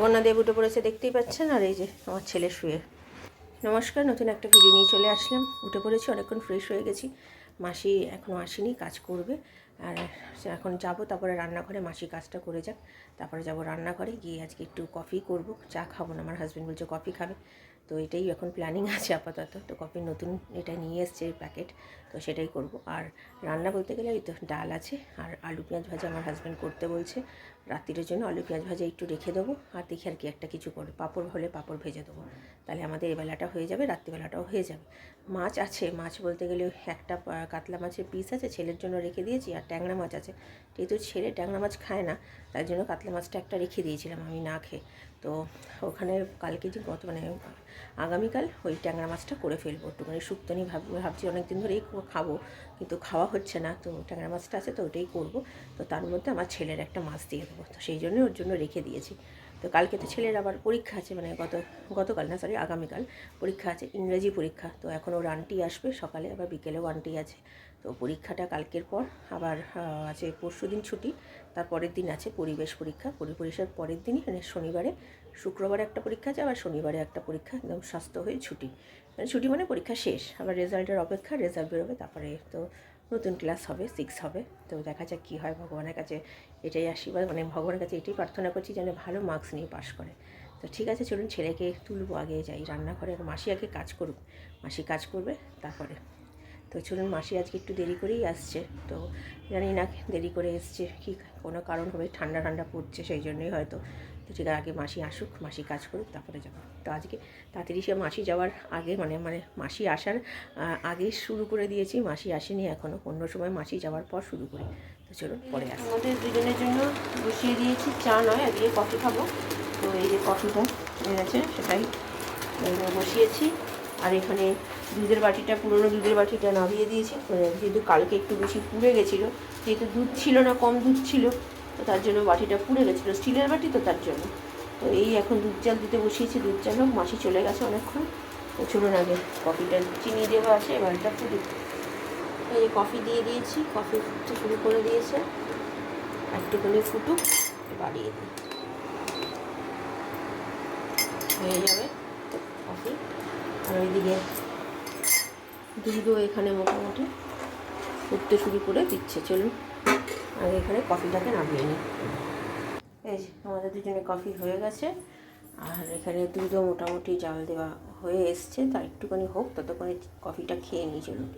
জগন্নাথ দেব উঠে পড়েছে দেখতেই পাচ্ছেন, আর এই যে আমার ছেলে শুয়ে। নমস্কার, নতুন একটা ভিডিও নিয়ে চলে আসলাম। উঠে পড়েছি, অনেকক্ষণ ফ্রেশ হয়ে গেছি। মাসি এখনও আসেনি, কাজ করবে। আর এখন যাব, তারপরে রান্নাঘরে মাসি কাজটা করে যাক, তারপরে যাব রান্নাঘরে গিয়ে আজকে একটু কফি করব। চা খাবো না, আমার হাজব্যান্ড বলছে কফি খাবে, তো এটাই এখন প্ল্যানিং আছে আপাতত। তো কফির নতুন এটা নিয়ে এসছে প্যাকেট, তো সেটাই করব। আর রান্না বলতে গেলে ওই তো ডাল আছে, আর আলু পেঁয়াজ ভাজা আমার হাজব্যান্ড করতে বলছে রাত্রির জন্য। আলু পেঁয়াজ ভাজা একটু রেখে দেবো, আর দেখি আর কি একটা কিছু করবো। পাঁপড় হলে পাঁপড় ভেজে দেবো, তাহলে আমাদের এবেলাটা হয়ে যাবে, রাত্রিবেলাটাও হয়ে যাবে। মাছ আছে, মাছ বলতে গেলে একটা কাতলা মাছের পিস আছে, ছেলের জন্য রেখে দিয়েছি। আর ট্যাংরা মাছ আছে, যেহেতু ছেলে ট্যাংরা মাছ খায় না, তাই জন্য কাতলা মাছটা একটা রেখে দিয়েছিলাম আমি না খেয়ে। তো ওখানে কালকে যে আগামীকাল ওই ট্যাংরা মাছটা করে ফেলবো, একটুখানি শুক্তনি ভাবছি অনেক দিন ধরেই খাবো, কিন্তু খাওয়া হচ্ছে না। তো ট্যাংরা মাছটা আছে, তো ওটাই করবো। তো তার মধ্যে আমার ছেলের একটা মাছ দিয়ে দেবো, তো সেই জন্যই ওর জন্য রেখে দিয়েছি। তো কালকে তো ছেলের আবার পরীক্ষা আছে, মানে গতকাল না, সরি, আগামীকাল পরীক্ষা আছে, ইংরেজি পরীক্ষা। তো এখন ওর আন্টি আসবে সকালে, আবার বিকেলেও আন্টি আছে। তো পরীক্ষাটা কালকের পর আবার আছে পরশুদিন ছুটি, তারপরের দিন আছে পরিবেশ পরীক্ষা। পরিবেশের পরের দিনই মানে শনিবারে, শুক্রবারে একটা পরীক্ষা আছে, আবার শনিবারে একটা পরীক্ষা, একদম স্বাস্থ্য হয়ে ছুটি। মানে ছুটি মানে পরীক্ষা শেষ, আবার রেজাল্টের অপেক্ষা, রেজাল্ট বেরোবে, তারপরে তো নতুন ক্লাস হবে, 6 হবে। তো দেখা যাক কী হয়, ভগবানের কাছে এটাই আশীর্বাদ, মানে ভগবানের কাছে এটাই প্রার্থনা করছি যেন ভালো মার্কস নিয়ে পাশ করে। তো ঠিক আছে, চলুন ছেলেকে তুলবো, আগে যাই রান্নাঘরে। মাসি আগে কাজ করুক, মাসি কাজ করবে তারপরে। তো চলুন, মাসি আজকে একটু দেরি করেই আসছে, তো জানি না দেরি করে এসছে কি কোনো কারণ হবে, ঠান্ডা ঠান্ডা পড়ছে সেই জন্যই হয়তো। তো ঠিক আছে, আগে মাসি আসুক, মাসি কাজ করুক, তারপরে যাবো। তো আজকে তাড়াতাড়ি সে মাসি যাওয়ার আগে, মানে মাসি আসার আগে শুরু করে দিয়েছি, মাসি আসেনি এখনও, অন্য সময় মাসি যাওয়ার পর শুরু করি। তো চলুন পরে আসি। আমাদের দুজনের জন্য বসিয়ে দিয়েছি, চা নয়, আজকে কফি খাবো। তো এই যে কফিটা আছে সেটাই বসিয়েছি। আর এখানে দুধের বাটিটা, পুরনো দুধের বাটিটা নামিয়ে দিয়েছি, যেহেতু কালকে একটু বেশি পুড়ে গেছিলো, যেহেতু দুধ ছিল না, কম দুধ ছিল, তো তার জন্য বাটিটা পুড়ে গেছিলো, স্টিলের বাটি তো তার জন্য। তো এই এখন দুধ চাল দিতে বসিয়েছি, দুধ চাল হোক, মাসি চলে গেছে অনেকক্ষণ। তো চলুন আগে কফিটা, চিনি দেওয়া আছে, এবার এটা ফুটুক। এই যে কফি দিয়ে দিয়েছি, কফি ফুটতে শুরু করে দিয়েছে, একটুখানি ফুটুক, বাড়িয়ে দিই, হয়ে যাবে কফি। আর ওইদিকে দুধও এখানে মোটামুটি ফুটতে শুরু করে দিচ্ছে। চলুন আগে এখানে কফিটাকে নামিয়ে নিই। এই যে আমাদের দুজনে কফি হয়ে গেছে, আর এখানে দুধও মোটামুটি জাল দেওয়া হয়ে এসছে, তার একটুখানি হোক, ততক্ষণে কফিটা খেয়ে নিই। চলুন,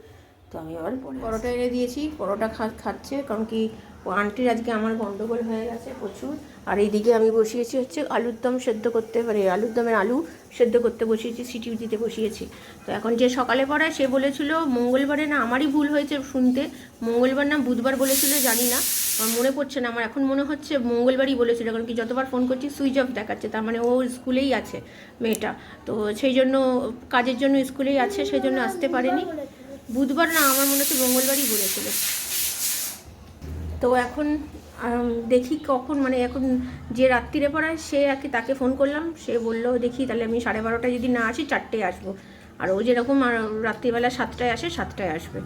তো আমি আবার পরোটা এনে দিয়েছি, পরোটা খাচ্ছে, কারণ কি আন্টির আজকে আমার গন্ডগোল হয়ে গেছে প্রচুর। আর এইদিকে আমি বসিয়েছি হচ্ছে আলুর দম সেদ্ধ করতে, পারে আলুর দমের আলু সেদ্ধ করতে বসিয়েছি, সিটি দিতে বসিয়েছি। তো এখন যে সকালে পড়ায় সে বলেছিল মঙ্গলবারে, না আমারই ভুল হয়েছে শুনতে, মঙ্গলবার না বুধবার বলেছিল, জানি না, আমার মনে পড়ছে না। আমার এখন মনে হচ্ছে মঙ্গলবারই বলেছিল, কারণ কি যতবার ফোন করছি সুইচ অফ দেখাচ্ছে, তার মানে ও স্কুলেই আছে মেয়েটা, তো সেই জন্য কাজের জন্য স্কুলেই আছে, সেই জন্য আসতে পারেনি। বুধবার না, আমার মনে হচ্ছে মঙ্গলবারই বলেছিল। তো এখন দেখি কখন, মানে এখন যে রাত্রিরে পড়ায় সে আর কি, তাকে ফোন করলাম, সে বললো দেখি তাহলে আমি 12:30টায় যদি না আসি 4টায় আসবো। আর ও যেরকম রাত্রিবেলা 7টায় আসে, 7টায় আসবে।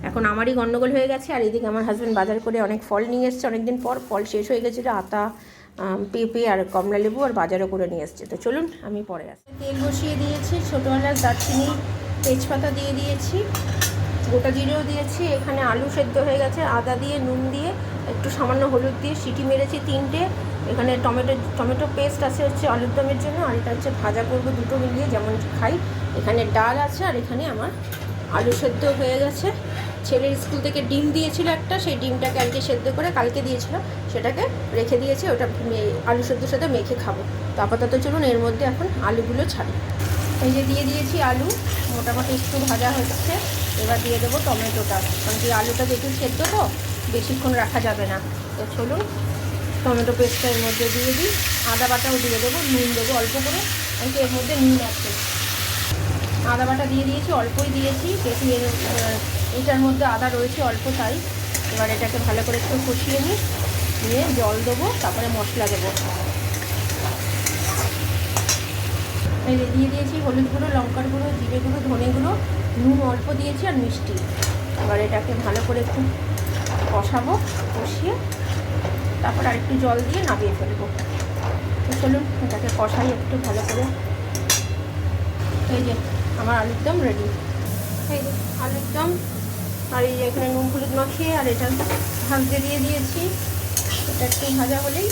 এখন আমারই গন্ডগোল হয়ে গেছে। আর এদিকে আমার হাজব্যান্ড বাজার করে অনেক ফল নিয়ে এসছে, অনেকদিন পর ফল শেষ হয়ে গেছিলো, আতা, পেঁপে আর কমলা লেবু, আর বাজারও করে নিয়ে এসছে। তো চলুন আমি পরে আসি। তেল বসিয়ে দিয়েছি, ছোটোবেলার দারচিনি, তেজপাতা দিয়ে দিয়েছি, গোটা জিরেও দিয়েছি, এখানে আলু সেদ্ধ হয়ে গেছে, আদা দিয়ে, নুন দিয়ে, একটু সামান্য হলুদ দিয়ে সিটি মেরেছি 3টে। এখানে টমেটো পেস্ট আছে হচ্ছে আলুর দমের জন্য, আর এটা হচ্ছে ভাজা করবো, দুটো মিলিয়ে যেমন খাই। এখানে ডাল আছে, আর এখানে আমার আলু সেদ্ধ হয়ে গেছে। ছেলের স্কুল থেকে ডিম দিয়েছিল একটা, সেই ডিমটাকে আজকে সেদ্ধ করে কালকে দিয়েছিল, সেটাকে রেখে দিয়েছি, ওটা আলু সেদ্ধর সাথে মেখে খাবো। তো আপাতত চলুন এর মধ্যে এখন আলুগুলো ছাড়ি। এই যে দিয়ে দিয়েছি আলু, মোটামুটি একটু ভাজা হচ্ছে। এবার দিয়ে দেবো টমেটোটা, কারণ কি আলুটা যেহেতু সেদ্ধ তো বেশিক্ষণ রাখা যাবে না। তো চলুন টমেটো পেস্টটা এর মধ্যে দিয়ে দিই, আদা বাটাও দিয়ে দেবো, নুন দেবো অল্প করে, কারণ কি এর মধ্যে নুন আছে। আদা বাটা দিয়ে দিয়েছি, অল্পই দিয়েছি, যেহেতু এটার মধ্যে আদা রয়েছে অল্প, তাই। এবার এটাকে ভালো করে একটু কষিয়ে নিয়ে জল দেবো, তারপরে মশলা দেবো। এই দিয়ে দিয়েছি হলুদ গুঁড়ো, লঙ্কার গুঁড়ো, জিরে গুঁড়ো, ধনে গুঁড়ো, নুন অল্প দিয়েছি, আর মিষ্টি। এবার এটাকে ভালো করে একটু কষাবো, কষিয়ে তারপর আরেকটু জল দিয়ে নামিয়ে ফেলবো। তো চলুন এটাকে কষাই একটু ভালো করে। এই যে আমার আলুর দম রেডি। এই যে আলুর দম, আর এই এখানে নুন হলুদ মাখিয়ে আর এটা ভাজতে দিয়ে দিয়েছি। এটা একটু ভাজা হলেই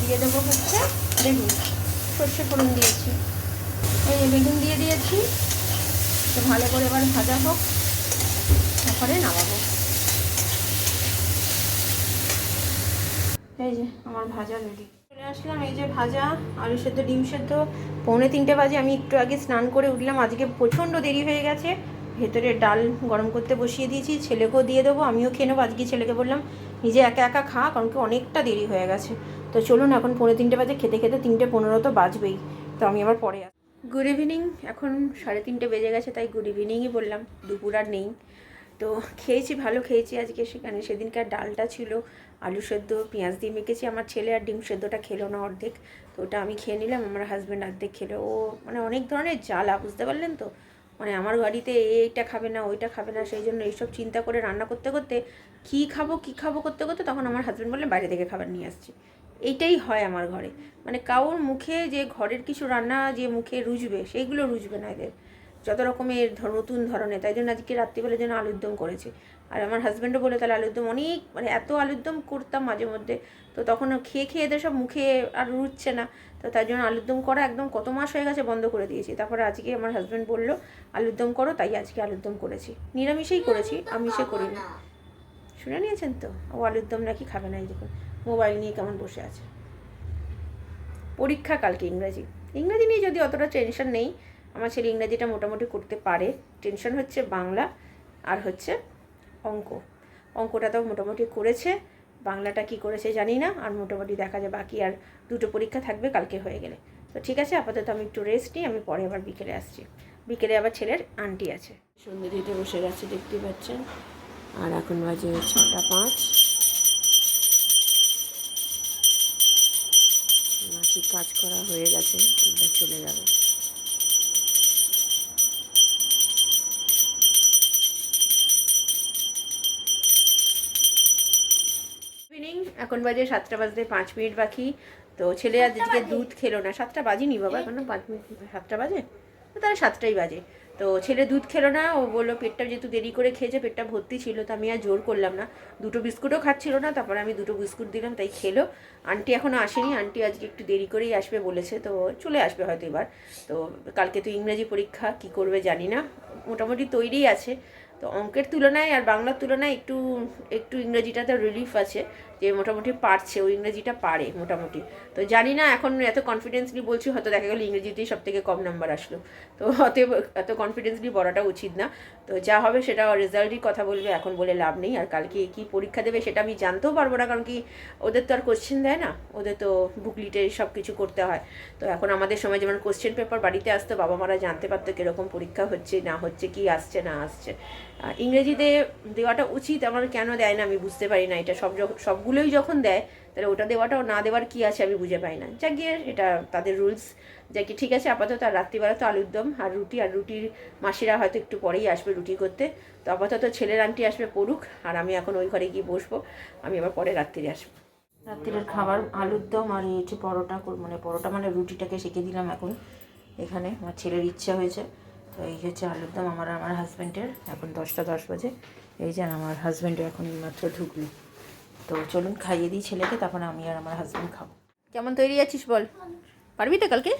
দিয়ে দেবো হচ্ছে বেগুন, সর্ষে ফোড়ন দিয়েছি। এই যে বেগুন দিয়ে দিয়েছি, তো ভালো করে এবার ভাজা হোক, তারপরে নামাবো। এই যে আমার ভাজা রেডি। চলে আসলাম, এই যে ভাজা আলু সেদ্ধ ডিম সেদ্ধ। 2:45 বাজে, আমি একটু আগে স্নান করে উঠলাম। আজকে প্রচণ্ড দেরি হয়ে গেছে। ভেতরে ডাল গরম করতে বসিয়ে দিয়েছি, ছেলেকেও দিয়ে দেবো, আমিও খেয়ে নেবো। আজকে ছেলেকে বললাম নিজে একা একা খা, কারণ কি অনেকটা দেরি হয়ে গেছে। তো চলুন, এখন 3:45 বাজে, খেতে খেতে 3:15 তো বাজবেই। তো আমি আবার পরে গুড ইভিনিং। এখন 3:30 বেজে গেছে, তাই গুড ইভিনিংই বললাম, দুপুর আর নেই। তো খেয়েছি, ভালো খেয়েছি আজকে। সেখানে সেদিনকার ডালটা ছিল, আলু সেদ্ধ পেঁয়াজ দিয়ে মেখেছি। আমার ছেলে আর ডিম সেদ্ধটা খেলো না অর্ধেক, তো ওটা আমি খেয়ে নিলাম। আমার হাজব্যান্ড অর্ধেক খেলো। ও মানে অনেক ধরনের জ্বালা, বুঝতে পারলেন তো। মানে আমার বাড়িতে এইটা খাবে না, ওইটা খাবে না, সেই জন্য এইসব চিন্তা করে রান্না করতে করতে কী খাবো করতে করতে তখন আমার হাজব্যান্ড বললেন বাইরে থেকে খাবার নিয়ে আসছি। এইটাই হয় আমার ঘরে, মানে কারোর মুখে যে ঘরের কিছু রান্না যে মুখে রুজবে, সেইগুলো রুজবে না এদের, যত রকমের নতুন ধরনের। তাই জন্য আজকে রাত্রিবেলার জন্য আলুর দম করেছি। আর আমার হাজব্যান্ডও বলে তাহলে আলুর দম অনেক, মানে এত আলুর দম করতাম মাঝে মধ্যে, তো তখন খেয়ে খেয়ে এদের সব মুখে আর রুচছে না। তো তাই জন্য আলুর দম করা একদম কত মাস হয়ে গেছে বন্ধ করে দিয়েছি। তারপরে আজকে আমার হাজব্যান্ড বললো আলুর দম করো, তাই আজকে আলুর দম করেছি। নিরামিষেই করেছি, আমিষে করিনি। শুনে নিয়েছেন তো, ও আলুর দম নাকি খাবে না। এই দেখুন মোবাইল নিয়ে কেমন বসে আছে। পরীক্ষা কালকে ইংরাজি নিয়ে যদি অতটা টেনশন নেই। আমার ছেলে ইংরাজিটা মোটামুটি করতে পারে। টেনশন হচ্ছে বাংলা আর হচ্ছে অঙ্কটা তো মোটামুটি করেছে। বাংলাটা কি করেছে জানি না, আর মোটামুটি দেখা যায়। বাকি আর 2টো পরীক্ষা থাকবে কালকে হয়ে গেলে। তো ঠিক আছে, আপাতত আমি একটু রেস্ট নিই, আমি পরে আবার বিকেলে আসছি। বিকেলে আবার ছেলের আন্টি আছে, সন্ধ্যে দিতে বসে গেছে, দেখতে পাচ্ছেন। আর এখন বাজে 6:05। মাসির কাজ করা হয়ে গেছে, এবার চলে যাবে। ইভিনিং, এখন বাজে 7টা বাজতে 5 মিনিট বাকি। তো ছেলে আজকে দুধ খেলো না। 7টা বাজেনি বাবা, এখন 5 মিনিট, 7টা বাজে, তো তাহলে 7টাই বাজে। তো ছেলে দুধ খেলো না। ও বললো পেটটা যেহেতু দেরি করে খেয়েছে, পেটটা ভর্তি ছিল, তো আমি আর জোর করলাম না। 2টো বিস্কুটও খাচ্ছিল না, তারপরে আমি 2টো বিস্কুট দিলাম, তাই খেলো। আন্টি এখনও আসেনি, আন্টি আজকে একটু দেরি করেই আসবে বলেছে, তো চলে আসবে হয়তো এবার। তো কালকে তো ইংরেজি পরীক্ষা, কি করবে জানি না, মোটামুটি তৈরিই আছে। তো অঙ্কের তুলনায় আর বাংলার তুলনায় একটু একটু ইংরেজিটাতে রিলিফ আছে, যে মোটামুটি পারছে, ও ইংরেজিটা পারে মোটামুটি। তো জানি না, এখন এত কনফিডেন্সলি বলছি, হয়তো দেখা গেলো ইংরেজিতেই সব থেকে কম নাম্বার আসলো। তো অতএব এত কনফিডেন্সলি বলাটা উচিত না। তো যা হবে সেটা রেজাল্টই কথা বলবে, এখন বলে লাভ নেই। আর কালকে কী পরীক্ষা দেবে সেটা আমি জানতেও পারবো না, কারণ কি ওদের তো আর কোশ্চেন দেয় না, ওদের তো বুকলিটে সব কিছু করতে হয়। তো এখন আমাদের সময় যেমন কোশ্চেন পেপার বাড়িতে আসতো, বাবা মারা জানতে পারতো কীরকম পরীক্ষা হচ্ছে না হচ্ছে, কি আসছে না আসছে। ইংরেজিতে দেওয়াটা উচিত, আমার কেন দেয় না আমি বুঝতে পারি না। এটা সবগুলোই যখন দেয়, তাহলে ওটা দেওয়াটাও না দেওয়ার কি আছে আমি বুঝে পাই না। যাক গিয়ে এটা তাদের রুলস, যা কি ঠিক আছে। আপাতত আর রাত্রিবেলা তো আলুর দম আর রুটির মাসিরা হয়তো একটু পরেই আসবে রুটি করতে। তো আপাতত ছেলের আন্টি আসবে পড়ুক, আর আমি এখন ওই ঘরে গিয়ে বসবো। আমি আবার পরে রাত্রিরে আসবো। রাত্রিরের খাবার আলুর দম আর হচ্ছে পরোটা, মানে পরোটা মানে রুটিটাকে সেঁকে দিলাম এখন এখানে। আমার ছেলের ইচ্ছা হয়েছে, তো এই হচ্ছে আলুর দম আমার হাজব্যান্ডের। এখন 10টা 10 বাজে। এই যে আমার হাজব্যান্ডের এখন মাত্র ঢুকলো। তো চলুন খাইয়ে দিই ছেলেকে, তখন আমি আর আমার হাজব্যান্ড খাবো। কেমন তৈরি আছিস বল? পারবি তো কালকে?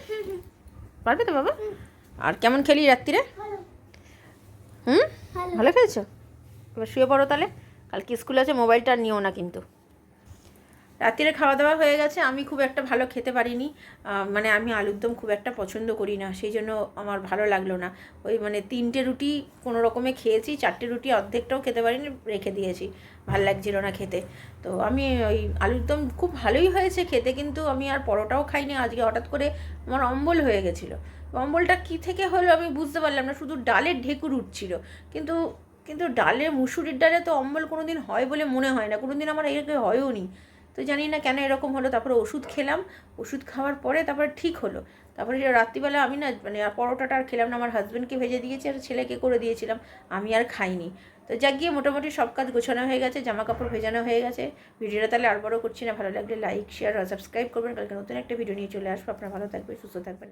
পারবে তো বাবা? আর কেমন খেলি রাত্রিরে? ভালো খেয়েছো? এবার শুয়ে পড়ো তাহলে, কালকে স্কুল আছে, মোবাইলটা আর নিও না কিন্তু। রাত্রিরে খাওয়া দাওয়া হয়ে গেছে। আমি খুব একটা ভালো খেতে পারিনি, মানে আমি আলুর দম খুব একটা পছন্দ করি না, সেই জন্য আমার ভালো লাগলো না। ওই মানে 3টে রুটি কোনো রকমে খেয়েছি, 4টে রুটি অর্ধেকটাও খেতে পারিনি, রেখে দিয়েছি, ভাল লাগছিল না খেতে। তো আমি ওই আলুর দম খুব ভালোই হয়েছে খেতে, কিন্তু আমি আর পরোটাও খাইনি। আজকে হঠাৎ করে আমার অম্বল হয়ে গেছিলো। অম্বলটা কী থেকে হলো আমি বুঝতে পারলাম না, শুধু ডালের ঢেকুর উঠছিল, কিন্তু কিন্তু ডালে, মুসুরির ডালে তো অম্বল কোনো দিন হয় বলে মনে হয় না, কোনো দিন আমার এরকম হয়ও নি। তো জানি না কেন এরকম হলো। তারপরে ওষুধ খেলাম, ওষুধ খাওয়ার পরে তারপরে ঠিক হলো। তারপরে যে রাত্রিবেলা আমি না মানে পরোটাটা আর খেলাম না, আমার হাজব্যান্ডকে ভেজে দিয়েছি আর ছেলেকে করে দিয়েছিলাম, আমি আর খাইনি। তো যাক গিয়ে মোটামুটি সব কাজ গোছানো হয়ে গেছে, জামা কাপড় ভেজানো হয়ে গেছে। ভিডিওটা তাহলে আর বড় করছি না, ভালো লাগলে লাইক শেয়ার আর সাবস্ক্রাইব করবেন। কালকে নতুন একটা ভিডিও নিয়ে চলে আসবো। আপনারা ভালো থাকবেন, সুস্থ থাকবেন।